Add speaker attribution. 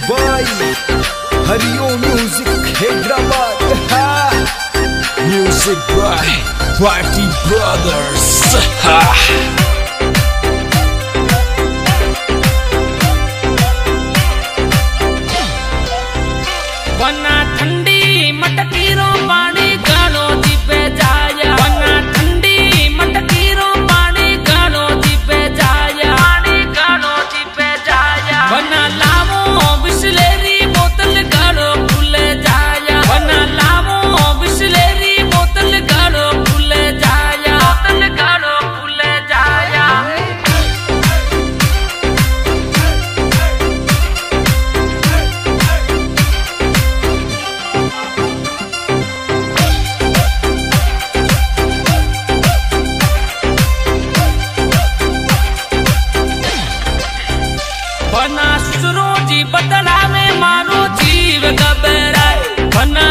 Speaker 1: by Hariom Music Hyderabad. Music by Party Brothers.
Speaker 2: वना ठंडी मटकी रो पानी गालो दीपे जाया वना ठंडी मटकी रो पानी गालो दीपे जाया पानी गालो दीपे जाया वना लावो बिस्लेरी बोतल गालो खुले जाया वना लावो बिस्लेरी बोतल गालो खुले जाया बोतल गालो खुले जाया बना सुरोजी बदला में मारो जीव घबराए बना